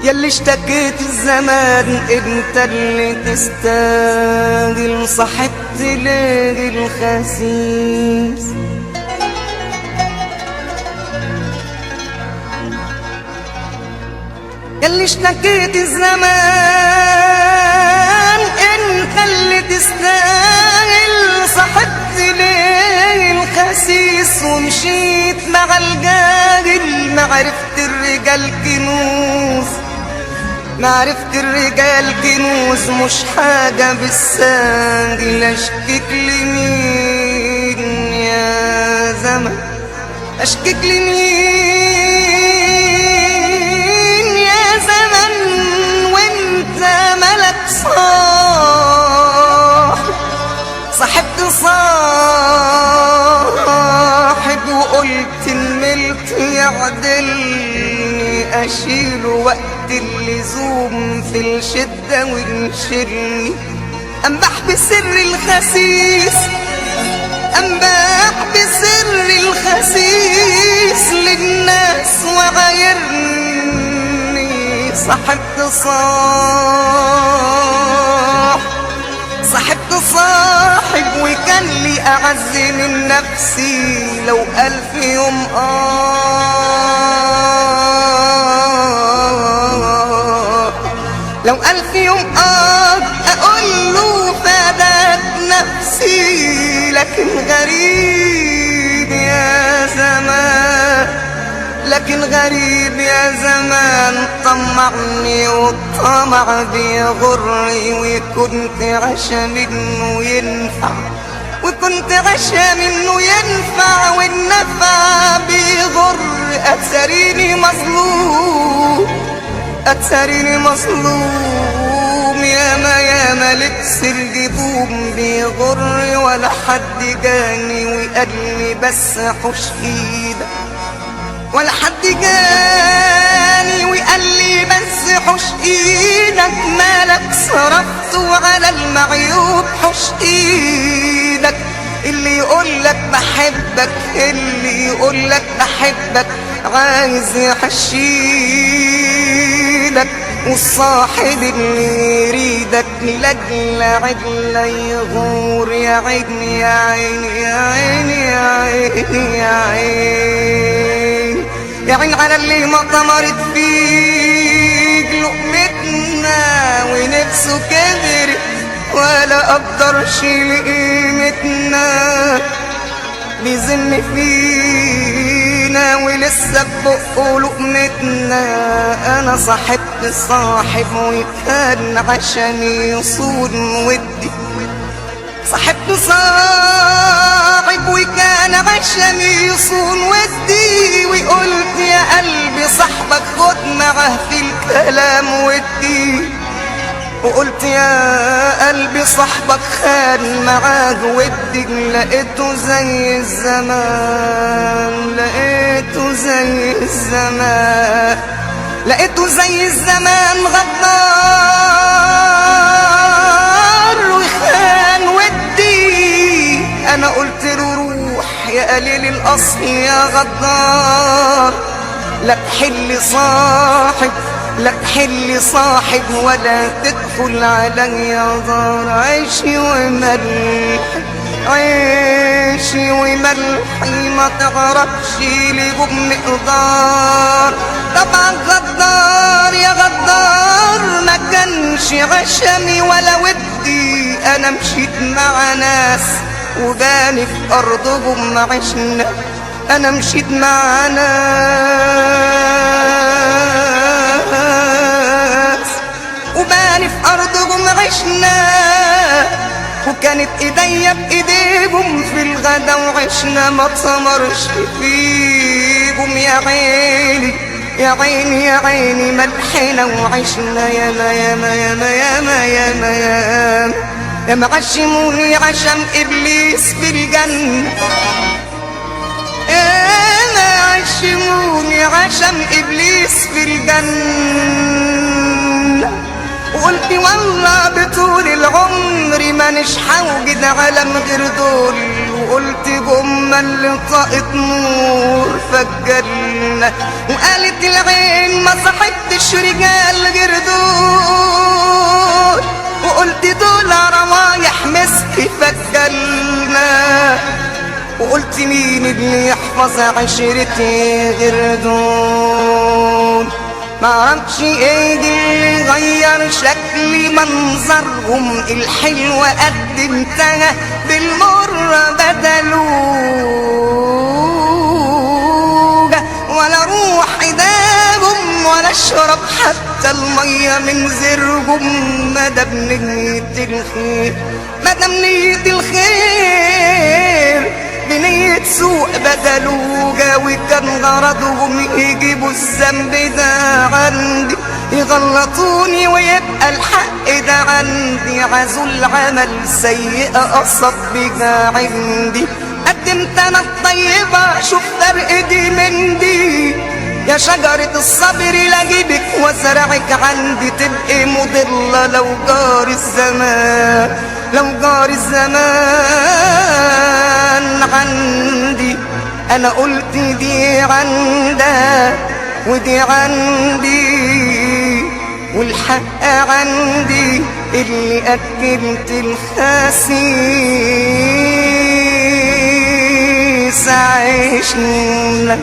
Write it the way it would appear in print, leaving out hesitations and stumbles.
ياللي اشتكيت الزمان انت اللي تستاهل، صاحبت ليه الخسيس؟ ياللي اشتكيت الزمان انت اللي تستاهل، صاحبت ليه الخسيس؟ ومشيت مع الجاهل ما عرفت الرجال كنوز، ما عرفت الرجال كنوز مش حاجة بالساهل. اشكيك لمين يا زمن، اشكيك لمين يا زمن وانت ملك صاحب؟ صاحبت صاحب وقلت الملك يعدلني، اشيله وقت اللزوم في الشدة وينشلني. انبح بسر الخسيس، انبح بسر الخسيس للناس وغيرني. صاحبت صاحبت صاحب وكان لي اعز من نفسي. لو 1000 يوم لو 1000 يوم اقول له فداك نفسي. لكن غريب يا زمان، لكن غريب يا زمان طمعني والطمع بيغري. وكنت عشا منه ينفع، وكنت عشا منه ينفع والنفع بيغر. اتسريني مظلوم، اتسريني مظلوم. ياما لبس الجبوم بيغر ولا حد جاني وقال لي بس حوش ايدك، ولا حد جاني وقال لي بس حوش ايدك. مالك صرفته على المعيوب، حوش ايدك. اللي يقولك بحبك، اللي يقولك بحبك عايز يحشيلك. والصاحب اللي يريدك لجل عجلة يغور. يا عيني يا عيني يا عيني يا عيني يا عيني يا عين على اللي ما طمرت فيك لقمتنا ونفسه كبرت ولا قدرش لقيمتنا. بيذم فينا ولسه ببقه لقمتنا. انا صاحبت صاحب وكان عشان يصون ودي، صاحبت صاحب وكان عشان يصون ودي. وقلت يا قلبي صاحبك خد معاه في الكلام ودي، وقلت يا قلبي صاحبك خان معاه ودي. لقيته زي الزمان، لقيته زي الزمان، لقيته زي الزمان غدار وخان ودي. انا قلت له روح يا قليل الاصل يا غدار، لا تحل صاحب، لا تحل صاحب ولا تدخل عليا دار. عيشي وملحي، عيشي وملحي ما تعرفش لجوب مقدار. طبعا غدار يا غدار ما كانش عشمي ولا ودي. انا مشيت مع ناس وباني في ارضهم عشنا، انا مشيت مع ناس وباني في ارضهم عشنا. وكانت ايديا بايديهم في الغدا وعشنا ما تصمرش فيهم. يا عيني يا عيني يا عيني ملحنا وعشنا. ياما ياما ياما ياما ياما ياما ياما عشموني عشم ابليس في الجنة. ياما عشموني عشم ابليس في الجنة. وقلت والله بطول العمر مانيش هوجد عالم غير دول، وقلت جمة اللي طاقت نور فالجنة، وقالت العين ما صاحبتش رجال غير دول، وقلت دول روايح مسك فالجنة، وقلت مين اللي يحفظ عشرتي غير دول. معرفش ايه اللي غير شكلي منظرهم الحلو قدمتها بالمر بدلوجة، ولا روح ايداهم ولا اشرب حتى المية من زرهم، مدام نية الخير مدام نية الخير بنية سوء بدلوجة، وكان غرضهم يجيبوا الذنب ده عندي، يغلطوني ويبقى الحق ده عندي، عزول عمل سيئة قصد بيها عندي، قدمت انا الطيبة شوف فرق دي من دي، يا شجرة الصبر لاجيبك وازرعك عندي، تبقي مضلة لو جار الزمان، لو جار الزمان عندي. انا قلت دي عندها ودي عندي، والحق عندي اللي اكلت الخسيس عيشنا.